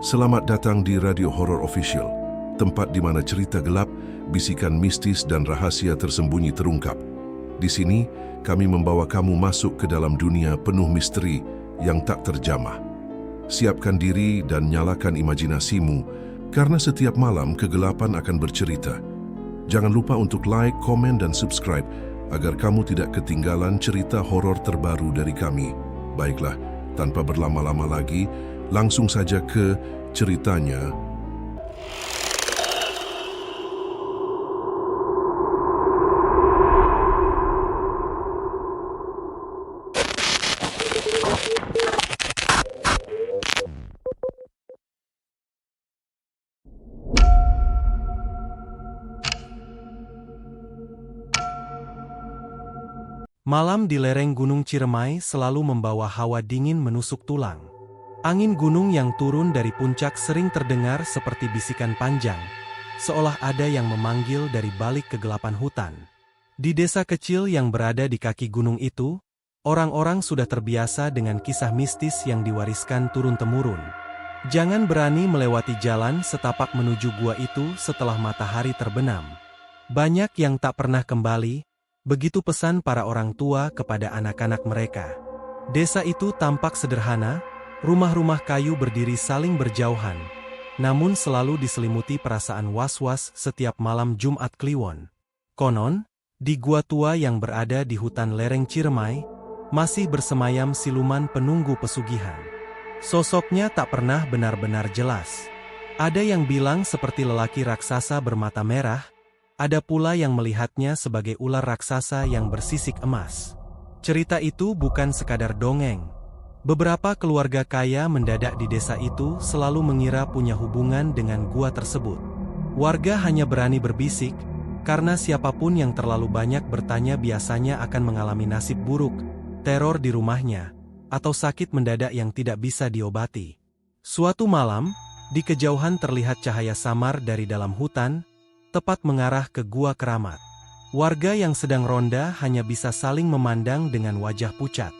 Selamat datang di Radio Horor Official, tempat di mana cerita gelap, bisikan mistis dan rahasia tersembunyi terungkap. Di sini, kami membawa kamu masuk ke dalam dunia penuh misteri yang tak terjamah. Siapkan diri dan nyalakan imajinasimu, karena setiap malam kegelapan akan bercerita. Jangan lupa untuk like, komen, dan subscribe agar kamu tidak ketinggalan cerita horor terbaru dari kami. Baiklah, tanpa berlama-lama lagi, langsung saja ke ceritanya. Malam di lereng Gunung Ciremai selalu membawa hawa dingin menusuk tulang. Angin gunung yang turun dari puncak sering terdengar seperti bisikan panjang, seolah ada yang memanggil dari balik kegelapan hutan. Di desa kecil yang berada di kaki gunung itu, orang-orang sudah terbiasa dengan kisah mistis yang diwariskan turun-temurun. Jangan berani melewati jalan setapak menuju gua itu setelah matahari terbenam. Banyak yang tak pernah kembali, begitu pesan para orang tua kepada anak-anak mereka. Desa itu tampak sederhana, rumah-rumah kayu berdiri saling berjauhan, namun selalu diselimuti perasaan was-was setiap malam Jumat Kliwon. Konon, di gua tua yang berada di hutan lereng Ciremai, masih bersemayam siluman penunggu pesugihan. Sosoknya tak pernah benar-benar jelas. Ada yang bilang seperti lelaki raksasa bermata merah, ada pula yang melihatnya sebagai ular raksasa yang bersisik emas. Cerita itu bukan sekadar dongeng. Beberapa keluarga kaya mendadak di desa itu selalu mengira punya hubungan dengan gua tersebut. Warga hanya berani berbisik, karena siapapun yang terlalu banyak bertanya biasanya akan mengalami nasib buruk, teror di rumahnya, atau sakit mendadak yang tidak bisa diobati. Suatu malam, di kejauhan terlihat cahaya samar dari dalam hutan, tepat mengarah ke gua keramat. Warga yang sedang ronda hanya bisa saling memandang dengan wajah pucat.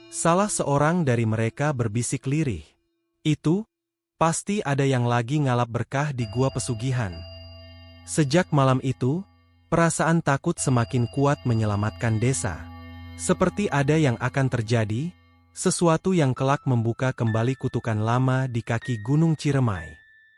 Salah seorang dari mereka berbisik lirih. Itu, pasti ada yang lagi ngalap berkah di gua pesugihan. Sejak malam itu, perasaan takut semakin kuat menyelamatkan desa. Seperti ada yang akan terjadi, sesuatu yang kelak membuka kembali kutukan lama di kaki Gunung Ciremai.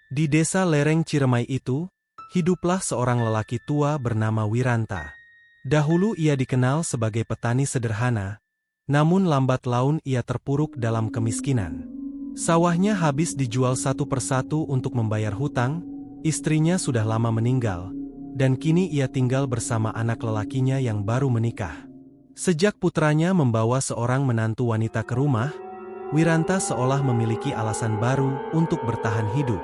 Di desa lereng Ciremai itu, hiduplah seorang lelaki tua bernama Wiranta. Dahulu ia dikenal sebagai petani sederhana, namun lambat laun ia terpuruk dalam kemiskinan. Sawahnya habis dijual satu persatu untuk membayar hutang, istrinya sudah lama meninggal, dan kini ia tinggal bersama anak lelakinya yang baru menikah. Sejak putranya membawa seorang menantu wanita ke rumah, Wiranta seolah memiliki alasan baru untuk bertahan hidup.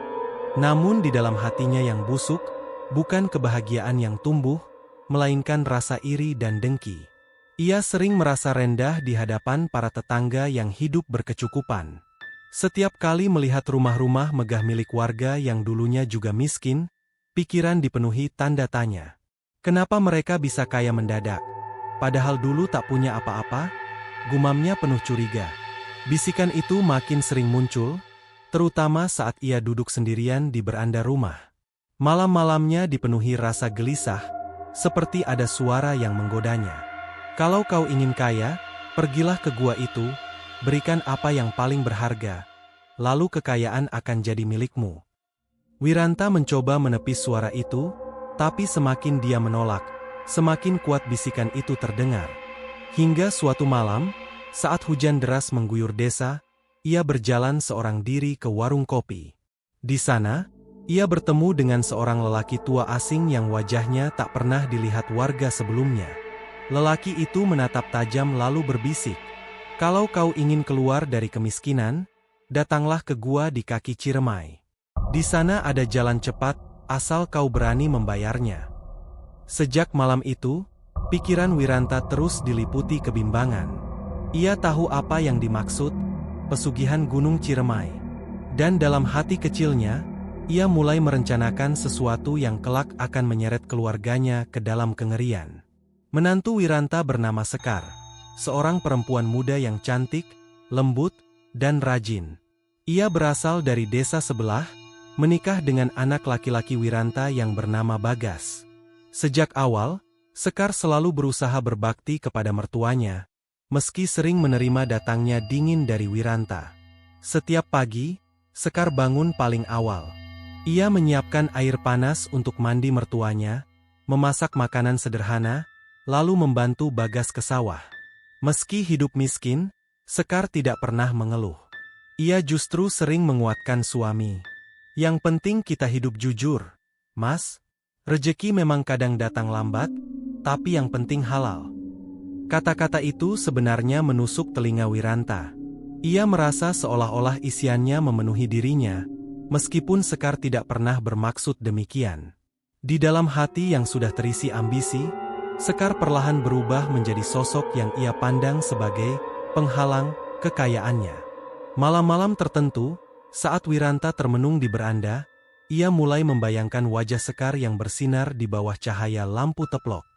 Namun di dalam hatinya yang busuk, bukan kebahagiaan yang tumbuh, melainkan rasa iri dan dengki. Ia sering merasa rendah di hadapan para tetangga yang hidup berkecukupan. Setiap kali melihat rumah-rumah megah milik warga yang dulunya juga miskin, pikiran dipenuhi tanda tanya. Kenapa mereka bisa kaya mendadak? Padahal dulu tak punya apa-apa, gumamnya penuh curiga. Bisikan itu makin sering muncul, terutama saat ia duduk sendirian di beranda rumah. Malam-malamnya dipenuhi rasa gelisah, seperti ada suara yang menggodanya. Kalau kau ingin kaya, pergilah ke gua itu, berikan apa yang paling berharga, lalu kekayaan akan jadi milikmu. Wiranta mencoba menepis suara itu, tapi semakin dia menolak, semakin kuat bisikan itu terdengar. Hingga suatu malam, saat hujan deras mengguyur desa, ia berjalan seorang diri ke warung kopi. Di sana, ia bertemu dengan seorang lelaki tua asing yang wajahnya tak pernah dilihat warga sebelumnya. Lelaki itu menatap tajam lalu berbisik, "Kalau kau ingin keluar dari kemiskinan, datanglah ke gua di kaki Ciremai. Di sana ada jalan cepat, asal kau berani membayarnya." Sejak malam itu, pikiran Wiranta terus diliputi kebimbangan. Ia tahu apa yang dimaksud, pesugihan Gunung Ciremai. Dan dalam hati kecilnya, ia mulai merencanakan sesuatu yang kelak akan menyeret keluarganya ke dalam kengerian. Menantu Wiranta bernama Sekar, seorang perempuan muda yang cantik, lembut, dan rajin. Ia berasal dari desa sebelah, menikah dengan anak laki-laki Wiranta yang bernama Bagas. Sejak awal, Sekar selalu berusaha berbakti kepada mertuanya, meski sering menerima datangnya dingin dari Wiranta. Setiap pagi, Sekar bangun paling awal. Ia menyiapkan air panas untuk mandi mertuanya, memasak makanan sederhana, lalu membantu Bagas ke sawah. Meski hidup miskin, Sekar tidak pernah mengeluh. Ia justru sering menguatkan suami. Yang penting kita hidup jujur, Mas. Rejeki memang kadang datang lambat, tapi yang penting halal. Kata-kata itu sebenarnya menusuk telinga Wiranta. Ia merasa seolah-olah isiannya memenuhi dirinya, meskipun Sekar tidak pernah bermaksud demikian. Di dalam hati yang sudah terisi ambisi, Sekar perlahan berubah menjadi sosok yang ia pandang sebagai penghalang kekayaannya. Malam-malam tertentu, saat Wiranta termenung di beranda, ia mulai membayangkan wajah Sekar yang bersinar di bawah cahaya lampu teplok.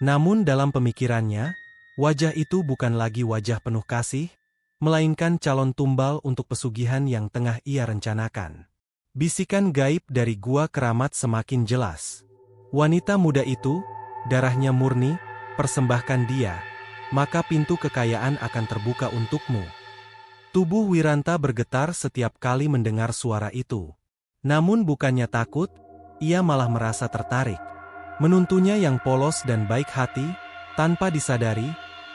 Namun dalam pemikirannya, wajah itu bukan lagi wajah penuh kasih, melainkan calon tumbal untuk pesugihan yang tengah ia rencanakan. Bisikan gaib dari gua keramat semakin jelas. Wanita muda itu, darahnya murni, persembahkan dia, maka pintu kekayaan akan terbuka untukmu. Tubuh Wiranta bergetar setiap kali mendengar suara itu. Namun bukannya takut, ia malah merasa tertarik. Menuntunya yang polos dan baik hati, tanpa disadari,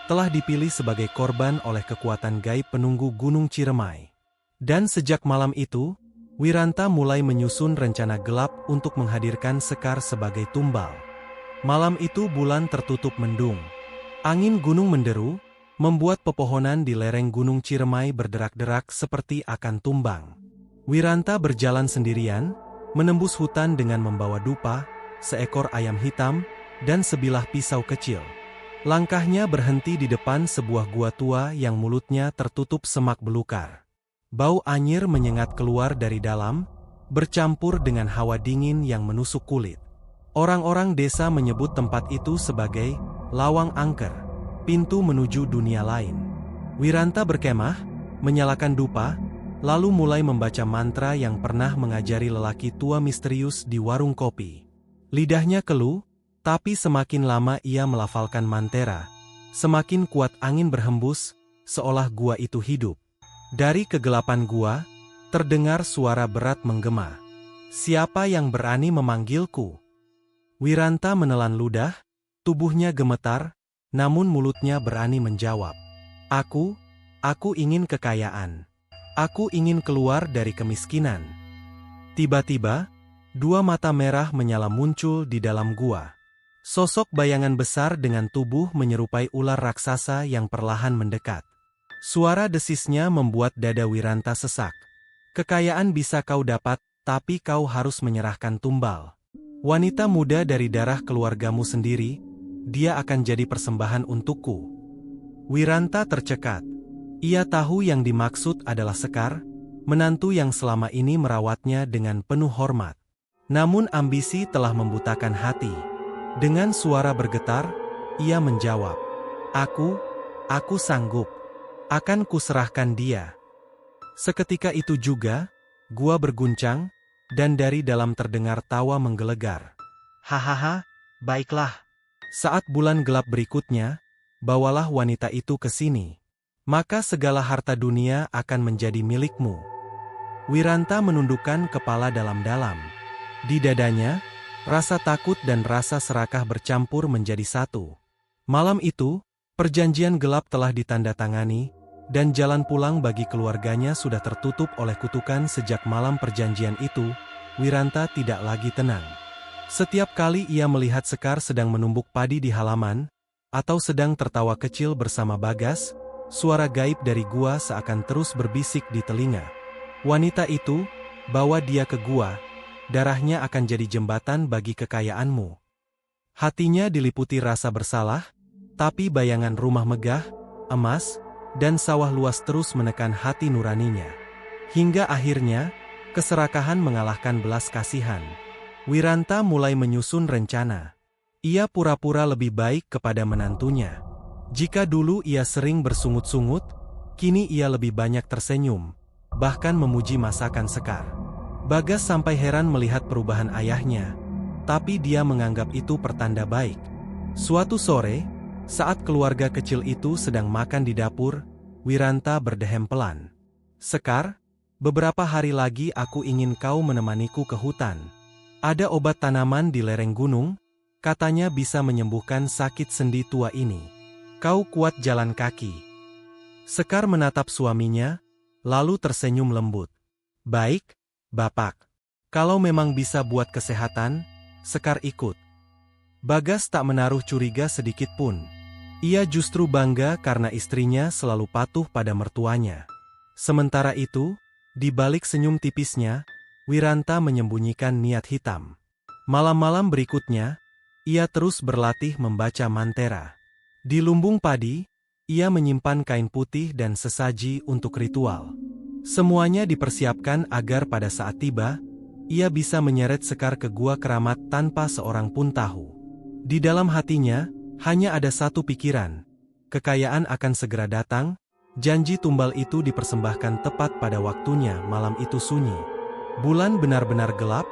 telah dipilih sebagai korban oleh kekuatan gaib penunggu Gunung Ciremai. Dan sejak malam itu, Wiranta mulai menyusun rencana gelap untuk menghadirkan Sekar sebagai tumbal. Malam itu bulan tertutup mendung. Angin gunung menderu, membuat pepohonan di lereng Gunung Ciremai berderak-derak seperti akan tumbang. Wiranta berjalan sendirian, menembus hutan dengan membawa dupa, seekor ayam hitam, dan sebilah pisau kecil. Langkahnya berhenti di depan sebuah gua tua yang mulutnya tertutup semak belukar. Bau anyir menyengat keluar dari dalam, bercampur dengan hawa dingin yang menusuk kulit. Orang-orang desa menyebut tempat itu sebagai Lawang Angker, pintu menuju dunia lain. Wiranta berkemah, menyalakan dupa, lalu mulai membaca mantra yang pernah mengajari lelaki tua misterius di warung kopi. Lidahnya keluh, tapi semakin lama ia melafalkan mantra, semakin kuat angin berhembus, seolah gua itu hidup. Dari kegelapan gua, terdengar suara berat menggema. "Siapa yang berani memanggilku?" Wiranta menelan ludah, tubuhnya gemetar, namun mulutnya berani menjawab. Aku ingin kekayaan. Aku ingin keluar dari kemiskinan." Tiba-tiba, dua mata merah menyala muncul di dalam gua. Sosok bayangan besar dengan tubuh menyerupai ular raksasa yang perlahan mendekat. Suara desisnya membuat dada Wiranta sesak. "Kekayaan bisa kau dapat, tapi kau harus menyerahkan tumbal. Wanita muda dari darah keluargamu sendiri, dia akan jadi persembahan untukku." Wiranta tercekat. Ia tahu yang dimaksud adalah Sekar, menantu yang selama ini merawatnya dengan penuh hormat. Namun ambisi telah membutakan hati. Dengan suara bergetar, ia menjawab, Aku sanggup. Akan kuserahkan dia." Seketika itu juga, gua berguncang, dan dari dalam terdengar tawa menggelegar. "Hahaha, baiklah. Saat bulan gelap berikutnya, bawalah wanita itu ke sini. Maka segala harta dunia akan menjadi milikmu." Wiranta menundukkan kepala dalam-dalam. Di dadanya, rasa takut dan rasa serakah bercampur menjadi satu. Malam itu, perjanjian gelap telah ditandatangani, dan jalan pulang bagi keluarganya sudah tertutup oleh kutukan. Sejak malam perjanjian itu, Wiranta tidak lagi tenang. Setiap kali ia melihat Sekar sedang menumbuk padi di halaman, atau sedang tertawa kecil bersama Bagas, suara gaib dari gua seakan terus berbisik di telinga. "Wanita itu, bawa dia ke gua, darahnya akan jadi jembatan bagi kekayaanmu." Hatinya diliputi rasa bersalah, tapi bayangan rumah megah, emas, dan sawah luas terus menekan hati nuraninya. Hingga akhirnya, keserakahan mengalahkan belas kasihan. Wiranta mulai menyusun rencana. Ia pura-pura lebih baik kepada menantunya. Jika dulu ia sering bersungut-sungut, kini ia lebih banyak tersenyum. bahkan memuji masakan Sekar. Bagas sampai heran melihat perubahan ayahnya, tapi dia menganggap itu pertanda baik. Suatu sore, saat keluarga kecil itu sedang makan di dapur, Wiranta berdehem pelan. "Sekar, beberapa hari lagi aku ingin kau menemaniku ke hutan. Ada obat tanaman di lereng gunung, katanya bisa menyembuhkan sakit sendi tua ini. Kau kuat jalan kaki." Sekar menatap suaminya, lalu tersenyum lembut. "Baik, Bapak. Kalau memang bisa buat kesehatan, Sekar ikut." Bagas tak menaruh curiga sedikit pun. Ia justru bangga karena istrinya selalu patuh pada mertuanya. Sementara itu, di balik senyum tipisnya, Wiranta menyembunyikan niat hitam. Malam-malam berikutnya, ia terus berlatih membaca mantera. Di lumbung padi, ia menyimpan kain putih dan sesaji untuk ritual. Semuanya dipersiapkan agar pada saat tiba, ia bisa menyeret Sekar ke gua keramat tanpa seorang pun tahu. Di dalam hatinya, hanya ada satu pikiran. Kekayaan akan segera datang, janji tumbal itu dipersembahkan tepat pada waktunya. Malam itu sunyi. Bulan benar-benar gelap,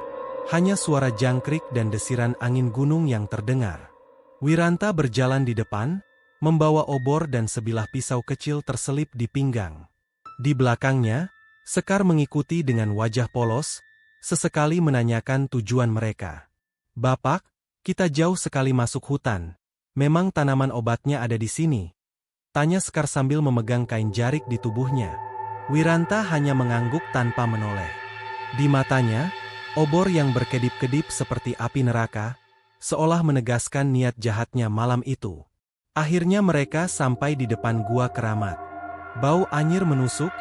hanya suara jangkrik dan desiran angin gunung yang terdengar. Wiranta berjalan di depan, membawa obor dan sebilah pisau kecil terselip di pinggang. Di belakangnya, Sekar mengikuti dengan wajah polos, sesekali menanyakan tujuan mereka. "Bapak, kita jauh sekali masuk hutan. Memang tanaman obatnya ada di sini?" tanya Sekar sambil memegang kain jarik di tubuhnya. Wiranta hanya mengangguk tanpa menoleh. Di matanya, obor yang berkedip-kedip seperti api neraka, seolah menegaskan niat jahatnya malam itu. Akhirnya mereka sampai di depan gua keramat. Bau anyir menusuk,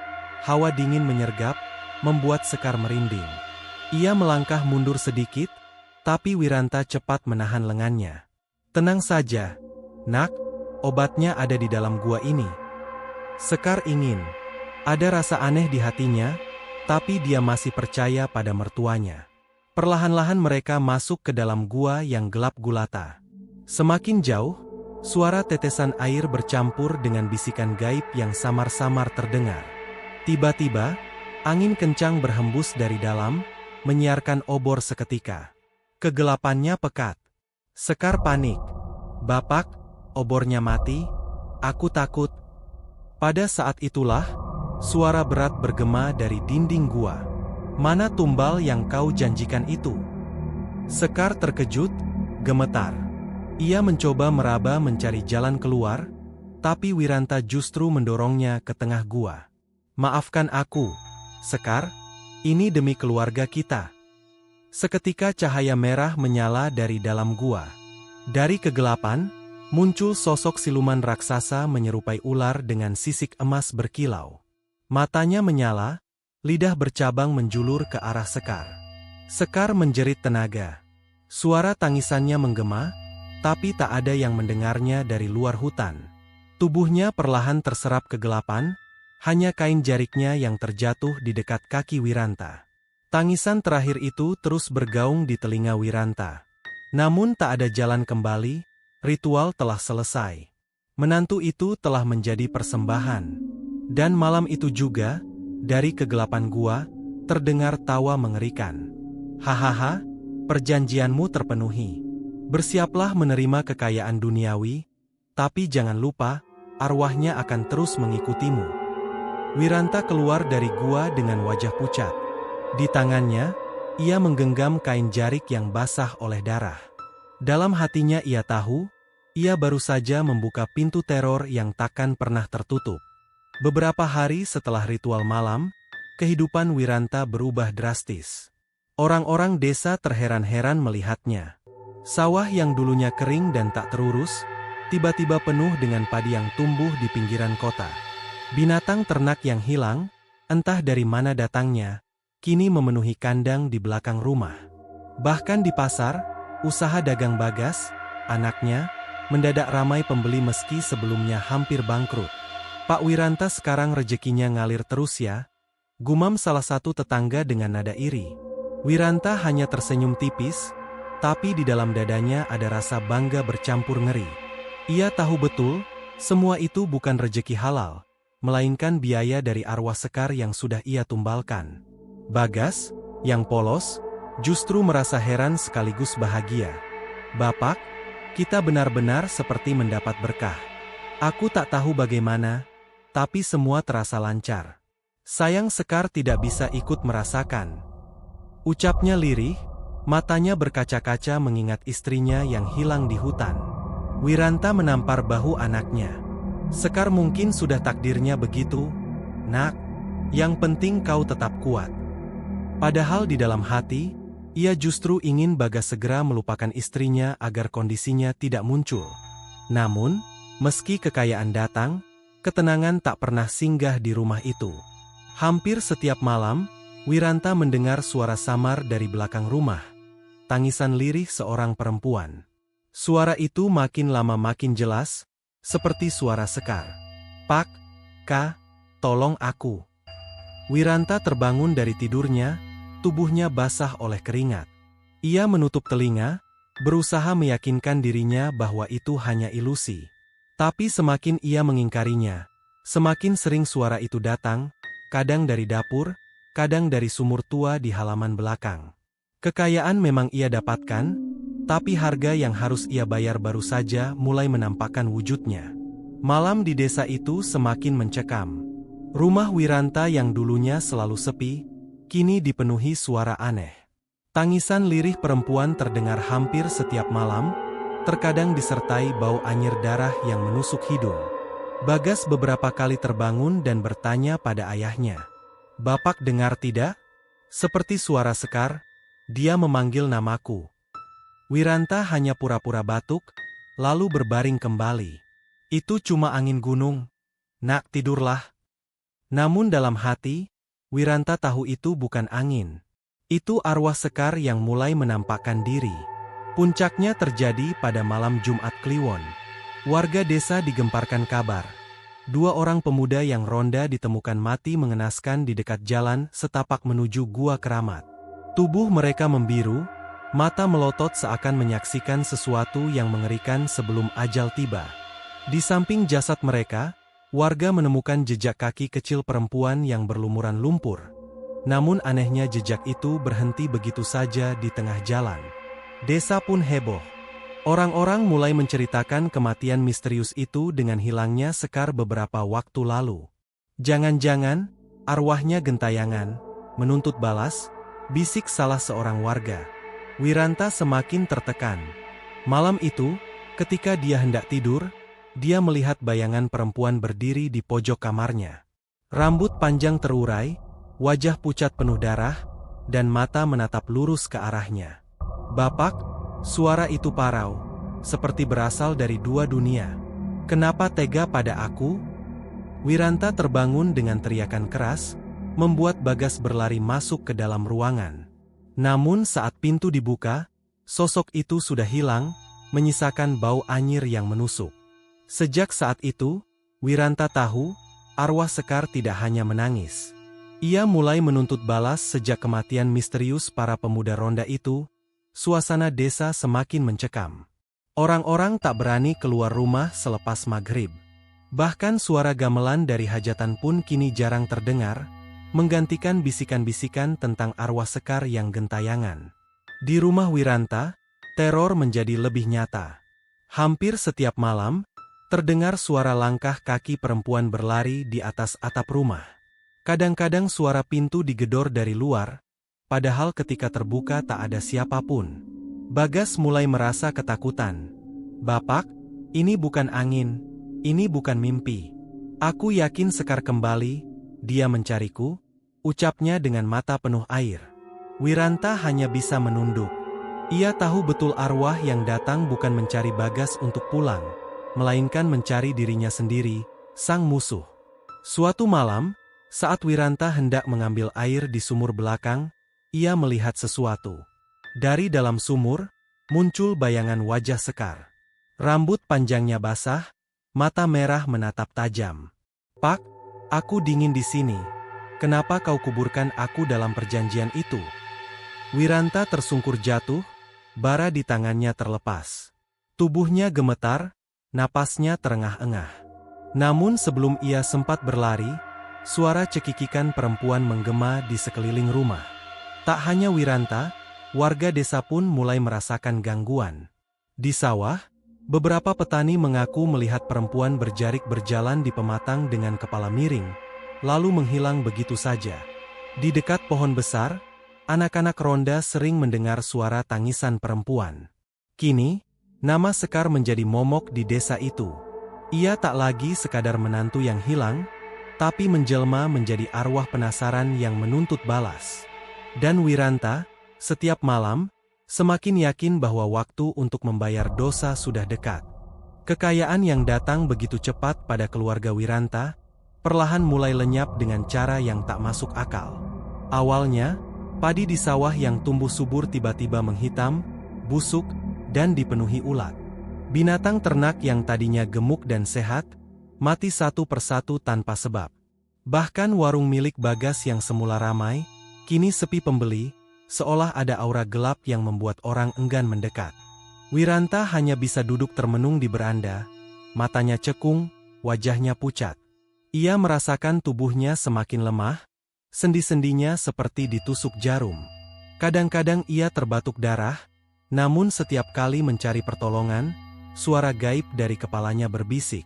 hawa dingin menyergap, membuat Sekar merinding. Ia melangkah mundur sedikit, tapi Wiranta cepat menahan lengannya. "Tenang saja, Nak, obatnya ada di dalam gua ini." Sekar ingin. Ada rasa aneh di hatinya, tapi dia masih percaya pada mertuanya. Perlahan-lahan mereka masuk ke dalam gua yang gelap gulata. Semakin jauh, suara tetesan air bercampur dengan bisikan gaib yang samar-samar terdengar. Tiba-tiba, angin kencang berhembus dari dalam, menyiarkan obor seketika. Kegelapannya pekat. Sekar panik. "Bapak, obornya mati, aku takut." Pada saat itulah, suara berat bergema dari dinding gua. "Mana tumbal yang kau janjikan itu?" Sekar terkejut, gemetar. Ia mencoba meraba mencari jalan keluar, tapi Wiranta justru mendorongnya ke tengah gua. "Maafkan aku, Sekar, ini demi keluarga kita." Seketika cahaya merah menyala dari dalam gua. Dari kegelapan, muncul sosok siluman raksasa menyerupai ular dengan sisik emas berkilau. Matanya menyala, lidah bercabang menjulur ke arah Sekar. Sekar menjerit tenaga. Suara tangisannya menggema, tapi tak ada yang mendengarnya dari luar hutan. Tubuhnya perlahan terserap kegelapan, hanya kain jariknya yang terjatuh di dekat kaki Wiranta. Tangisan terakhir itu terus bergaung di telinga Wiranta. Namun tak ada jalan kembali, ritual telah selesai. Menantu itu telah menjadi persembahan. Dan malam itu juga, dari kegelapan gua, terdengar tawa mengerikan. "Hahaha, perjanjianmu terpenuhi. Bersiaplah menerima kekayaan duniawi, tapi jangan lupa, arwahnya akan terus mengikutimu." Wiranta keluar dari gua dengan wajah pucat. Di tangannya, ia menggenggam kain jarik yang basah oleh darah. Dalam hatinya ia tahu, ia baru saja membuka pintu teror yang takkan pernah tertutup. Beberapa hari setelah ritual malam, kehidupan Wiranta berubah drastis. Orang-orang desa terheran-heran melihatnya. Sawah yang dulunya kering dan tak terurus, tiba-tiba penuh dengan padi yang tumbuh di pinggiran kota. Binatang ternak yang hilang, entah dari mana datangnya, kini memenuhi kandang di belakang rumah. Bahkan di pasar, usaha dagang Bagas, anaknya, mendadak ramai pembeli meski sebelumnya hampir bangkrut. "Pak Wiranta sekarang rezekinya ngalir terus ya," gumam salah satu tetangga dengan nada iri. Wiranta hanya tersenyum tipis, tapi di dalam dadanya ada rasa bangga bercampur ngeri. Ia tahu betul, semua itu bukan rejeki halal, melainkan biaya dari arwah Sekar yang sudah ia tumbalkan. Bagas, yang polos, justru merasa heran sekaligus bahagia. "Bapak, kita benar-benar seperti mendapat berkah. Aku tak tahu bagaimana, tapi semua terasa lancar. Sayang Sekar tidak bisa ikut merasakan." Ucapnya lirih, matanya berkaca-kaca mengingat istrinya yang hilang di hutan. Wiranta menampar bahu anaknya. "Sekar mungkin sudah takdirnya begitu, Nak. Yang penting kau tetap kuat." Padahal di dalam hati, ia justru ingin Bagas segera melupakan istrinya agar kondisinya tidak muncul. Namun, meski kekayaan datang, ketenangan tak pernah singgah di rumah itu. Hampir setiap malam, Wiranta mendengar suara samar dari belakang rumah. Tangisan lirih seorang perempuan. Suara itu makin lama makin jelas, seperti suara Sekar. "Pak, Kak, tolong aku." Wiranta terbangun dari tidurnya, tubuhnya basah oleh keringat. Ia menutup telinga, berusaha meyakinkan dirinya bahwa itu hanya ilusi. Tapi semakin ia mengingkarinya, semakin sering suara itu datang, kadang dari dapur, kadang dari sumur tua di halaman belakang. Kekayaan memang ia dapatkan, tapi harga yang harus ia bayar baru saja mulai menampakkan wujudnya. Malam di desa itu semakin mencekam. Rumah Wiranta yang dulunya selalu sepi, kini dipenuhi suara aneh. Tangisan lirih perempuan terdengar hampir setiap malam, terkadang disertai bau anyir darah yang menusuk hidung. Bagas beberapa kali terbangun dan bertanya pada ayahnya. "Bapak dengar tidak? Seperti suara Sekar, dia memanggil namaku." Wiranta hanya pura-pura batuk, lalu berbaring kembali. "Itu cuma angin gunung. Nak, tidurlah." Namun dalam hati, Wiranta tahu itu bukan angin. Itu arwah Sekar yang mulai menampakkan diri. Puncaknya terjadi pada malam Jumat Kliwon. Warga desa digemparkan kabar. 2 orang pemuda yang ronda ditemukan mati mengenaskan di dekat jalan setapak menuju Gua Keramat. Tubuh mereka membiru, mata melotot seakan menyaksikan sesuatu yang mengerikan sebelum ajal tiba. Di samping jasad mereka, warga menemukan jejak kaki kecil perempuan yang berlumuran lumpur. Namun anehnya jejak itu berhenti begitu saja di tengah jalan. Desa pun heboh. Orang-orang mulai menceritakan kematian misterius itu dengan hilangnya Sekar beberapa waktu lalu. "Jangan-jangan, arwahnya gentayangan, menuntut balas," bisik salah seorang warga. Wiranta semakin tertekan. Malam itu, ketika dia hendak tidur, dia melihat bayangan perempuan berdiri di pojok kamarnya. Rambut panjang terurai, wajah pucat penuh darah, dan mata menatap lurus ke arahnya. "Bapak," suara itu parau, seperti berasal dari 2 dunia. "Kenapa tega pada aku?" Wiranta terbangun dengan teriakan keras, membuat Bagas berlari masuk ke dalam ruangan. Namun saat pintu dibuka, sosok itu sudah hilang, menyisakan bau anyir yang menusuk. Sejak saat itu, Wiranta tahu, arwah Sekar tidak hanya menangis. Ia mulai menuntut balas sejak kematian misterius para pemuda ronda itu. Suasana desa semakin mencekam. Orang-orang tak berani keluar rumah selepas maghrib. Bahkan suara gamelan dari hajatan pun kini jarang terdengar, menggantikan bisikan-bisikan tentang arwah Sekar yang gentayangan. Di rumah Wiranta, teror menjadi lebih nyata. Hampir setiap malam, terdengar suara langkah kaki perempuan berlari di atas atap rumah. Kadang-kadang suara pintu digedor dari luar, padahal ketika terbuka tak ada siapapun. Bagas mulai merasa ketakutan. "Bapak, ini bukan angin, ini bukan mimpi. Aku yakin Sekar kembali, dia mencariku," ucapnya dengan mata penuh air. Wiranta hanya bisa menunduk. Ia tahu betul arwah yang datang bukan mencari Bagas untuk pulang, melainkan mencari dirinya sendiri, sang musuh. Suatu malam, saat Wiranta hendak mengambil air di sumur belakang, ia melihat sesuatu. Dari dalam sumur, muncul bayangan wajah Sekar. Rambut panjangnya basah, mata merah menatap tajam. "Pak, aku dingin di sini. Kenapa kau kuburkan aku dalam perjanjian itu?" Wiranta tersungkur jatuh, bara di tangannya terlepas. Tubuhnya gemetar, napasnya terengah-engah. Namun sebelum ia sempat berlari, suara cekikikan perempuan menggema di sekeliling rumah. Tak hanya Wiranta, warga desa pun mulai merasakan gangguan. Di sawah, beberapa petani mengaku melihat perempuan berjarik berjalan di pematang dengan kepala miring, lalu menghilang begitu saja. Di dekat pohon besar, anak-anak ronda sering mendengar suara tangisan perempuan. Kini, nama Sekar menjadi momok di desa itu. Ia tak lagi sekadar menantu yang hilang, tapi menjelma menjadi arwah penasaran yang menuntut balas. Dan Wiranta, setiap malam, semakin yakin bahwa waktu untuk membayar dosa sudah dekat. Kekayaan yang datang begitu cepat pada keluarga Wiranta, perlahan mulai lenyap dengan cara yang tak masuk akal. Awalnya, padi di sawah yang tumbuh subur tiba-tiba menghitam, busuk, dan dipenuhi ulat. Binatang ternak yang tadinya gemuk dan sehat, mati satu persatu tanpa sebab. Bahkan warung milik Bagas yang semula ramai, kini sepi pembeli, seolah ada aura gelap yang membuat orang enggan mendekat. Wiranta hanya bisa duduk termenung di beranda, matanya cekung, wajahnya pucat. Ia merasakan tubuhnya semakin lemah, sendi-sendinya seperti ditusuk jarum. Kadang-kadang ia terbatuk darah, namun setiap kali mencari pertolongan, suara gaib dari kepalanya berbisik.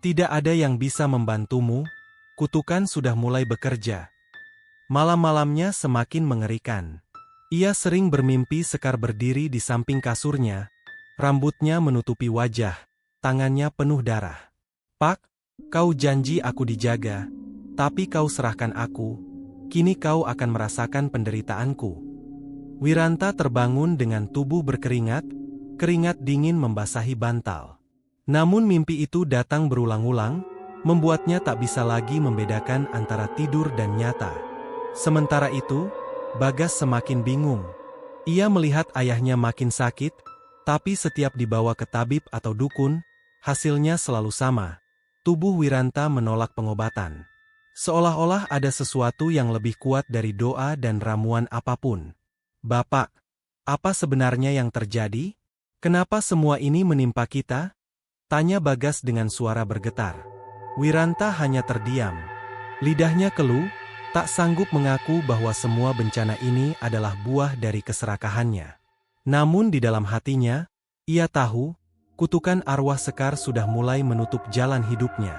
Tidak ada yang bisa membantumu, kutukan sudah mulai bekerja. Malam-malamnya semakin mengerikan. Ia sering bermimpi Sekar berdiri di samping kasurnya, rambutnya menutupi wajah, tangannya penuh darah. "Pak, kau janji aku dijaga, tapi kau serahkan aku, kini kau akan merasakan penderitaanku." Wiranta terbangun dengan tubuh berkeringat, keringat dingin membasahi bantal. Namun mimpi itu datang berulang-ulang, membuatnya tak bisa lagi membedakan antara tidur dan nyata. Sementara itu, Bagas semakin bingung. Ia melihat ayahnya makin sakit, tapi setiap dibawa ke tabib atau dukun, hasilnya selalu sama. Tubuh Wiranta menolak pengobatan. Seolah-olah ada sesuatu yang lebih kuat dari doa dan ramuan apapun. "Bapak, apa sebenarnya yang terjadi? Kenapa semua ini menimpa kita?" tanya Bagas dengan suara bergetar. Wiranta hanya terdiam. Lidahnya keluh, tak sanggup mengaku bahwa semua bencana ini adalah buah dari keserakahannya. Namun di dalam hatinya, ia tahu, kutukan arwah Sekar sudah mulai menutup jalan hidupnya.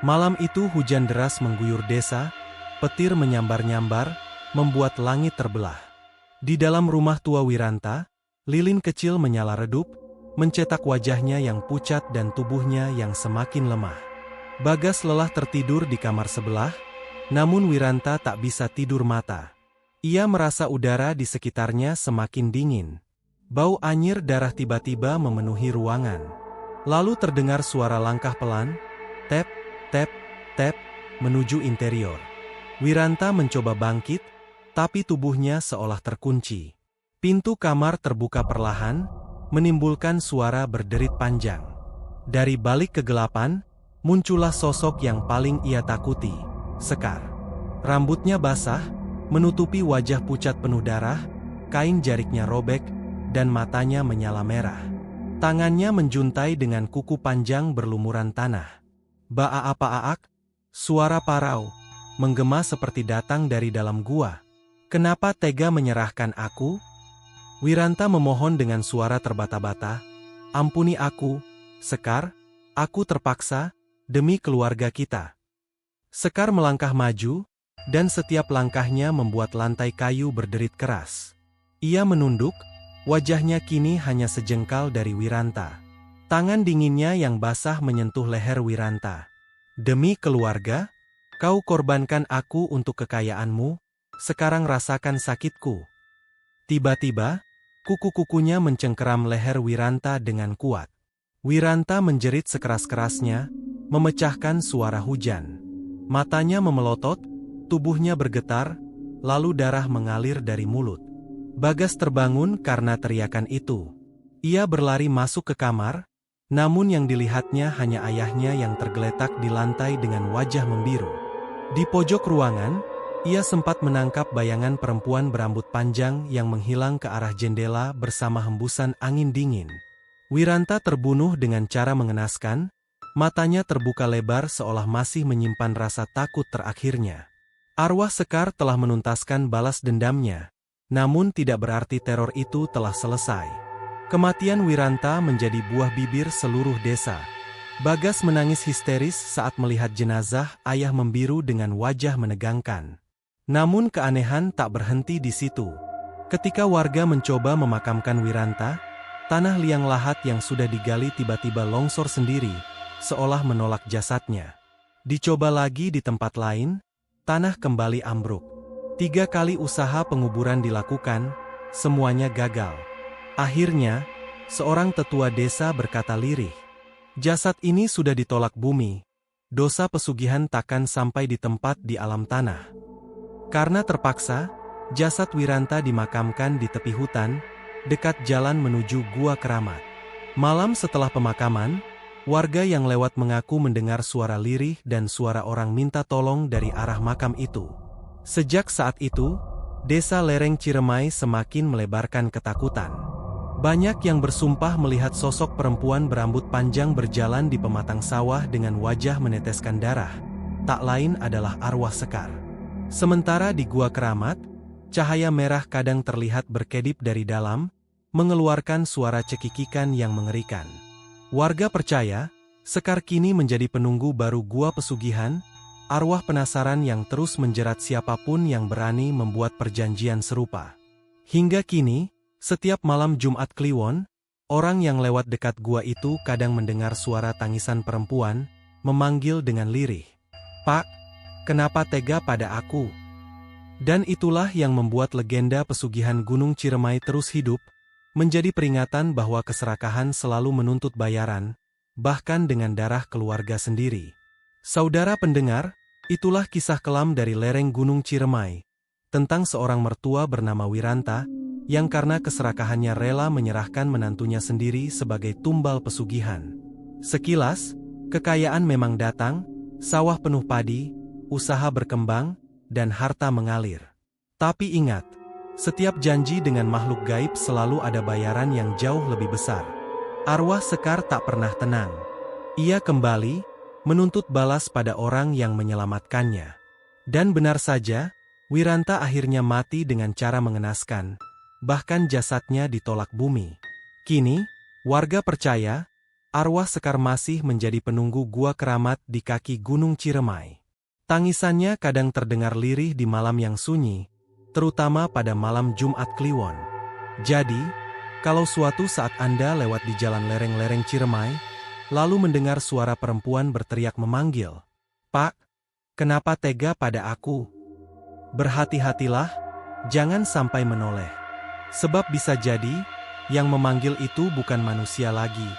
Malam itu hujan deras mengguyur desa, petir menyambar-nyambar, membuat langit terbelah. Di dalam rumah tua Wiranta, lilin kecil menyala redup, mencetak wajahnya yang pucat dan tubuhnya yang semakin lemah. Bagas lelah tertidur di kamar sebelah, namun Wiranta tak bisa tidur mata. Ia merasa udara di sekitarnya semakin dingin. Bau anyir darah tiba-tiba memenuhi ruangan. Lalu terdengar suara langkah pelan, tap, tap, tap, menuju interior. Wiranta mencoba bangkit, tapi tubuhnya seolah terkunci. Pintu kamar terbuka perlahan, menimbulkan suara berderit panjang. Dari balik kegelapan, muncullah sosok yang paling ia takuti, Sekar. Rambutnya basah, menutupi wajah pucat penuh darah, kain jariknya robek, dan matanya menyala merah. Tangannya menjuntai dengan kuku panjang berlumuran tanah. "Baa apa aak?" Suara parau, menggema seperti datang dari dalam gua. "Kenapa tega menyerahkan aku?" Wiranta memohon dengan suara terbata-bata, "Ampuni aku, Sekar, aku terpaksa, demi keluarga kita." Sekar melangkah maju, dan setiap langkahnya membuat lantai kayu berderit keras. Ia menunduk, wajahnya kini hanya sejengkal dari Wiranta. Tangan dinginnya yang basah menyentuh leher Wiranta. "Demi keluarga, kau korbankan aku untuk kekayaanmu, sekarang rasakan sakitku." Tiba-tiba, kuku-kukunya mencengkeram leher Wiranta dengan kuat. Wiranta menjerit sekeras-kerasnya, memecahkan suara hujan. Matanya memelotot, tubuhnya bergetar, lalu darah mengalir dari mulut. Bagas terbangun karena teriakan itu. Ia berlari masuk ke kamar, namun yang dilihatnya hanya ayahnya yang tergeletak di lantai dengan wajah membiru. Di pojok ruangan, ia sempat menangkap bayangan perempuan berambut panjang yang menghilang ke arah jendela bersama hembusan angin dingin. Wiranta terbunuh dengan cara mengenaskan, Matanya terbuka lebar seolah masih menyimpan rasa takut terakhirnya. Arwah Sekar telah menuntaskan balas dendamnya, namun tidak berarti teror itu telah selesai. Kematian Wiranta menjadi buah bibir seluruh desa. Bagas menangis histeris saat melihat jenazah ayah membiru dengan wajah menegangkan. Namun keanehan tak berhenti di situ. Ketika warga mencoba memakamkan Wiranta, tanah liang lahat yang sudah digali tiba-tiba longsor sendiri, seolah menolak jasadnya. Dicoba lagi di tempat lain, tanah kembali ambruk. 3 kali usaha penguburan dilakukan, semuanya gagal. Akhirnya, seorang tetua desa berkata lirih, "Jasad ini sudah ditolak bumi. Dosa pesugihan takkan sampai di tempat di alam tanah." Karena terpaksa, jasad Wiranta dimakamkan di tepi hutan, dekat jalan menuju Gua Keramat. Malam setelah pemakaman, warga yang lewat mengaku mendengar suara lirih dan suara orang minta tolong dari arah makam itu. Sejak saat itu, desa lereng Ciremai semakin melebarkan ketakutan. Banyak yang bersumpah melihat sosok perempuan berambut panjang berjalan di pematang sawah dengan wajah meneteskan darah. Tak lain adalah arwah Sekar. Sementara di Gua Keramat, cahaya merah kadang terlihat berkedip dari dalam, mengeluarkan suara cekikikan yang mengerikan. Warga percaya, Sekar kini menjadi penunggu baru gua pesugihan, arwah penasaran yang terus menjerat siapapun yang berani membuat perjanjian serupa. Hingga kini, setiap malam Jumat Kliwon, orang yang lewat dekat gua itu kadang mendengar suara tangisan perempuan, memanggil dengan lirih, "Pak, kenapa tega pada aku?" Dan itulah yang membuat legenda pesugihan Gunung Ciremai terus hidup, menjadi peringatan bahwa keserakahan selalu menuntut bayaran, bahkan dengan darah keluarga sendiri. Saudara pendengar, itulah kisah kelam dari lereng Gunung Ciremai, tentang seorang mertua bernama Wiranta, yang karena keserakahannya rela menyerahkan menantunya sendiri sebagai tumbal pesugihan. Sekilas, kekayaan memang datang, sawah penuh padi, usaha berkembang, dan harta mengalir. Tapi ingat, setiap janji dengan makhluk gaib selalu ada bayaran yang jauh lebih besar. Arwah Sekar tak pernah tenang. Ia kembali, menuntut balas pada orang yang menyelamatkannya. Dan benar saja, Wiranta akhirnya mati dengan cara mengenaskan, bahkan jasadnya ditolak bumi. Kini, warga percaya, arwah Sekar masih menjadi penunggu Gua Keramat di kaki Gunung Ciremai. Tangisannya kadang terdengar lirih di malam yang sunyi, terutama pada malam Jumat Kliwon. Jadi, kalau suatu saat Anda lewat di jalan lereng-lereng Ciremai, lalu mendengar suara perempuan berteriak memanggil, "Pak, kenapa tega pada aku?" Berhati-hatilah, jangan sampai menoleh. Sebab bisa jadi, yang memanggil itu bukan manusia lagi,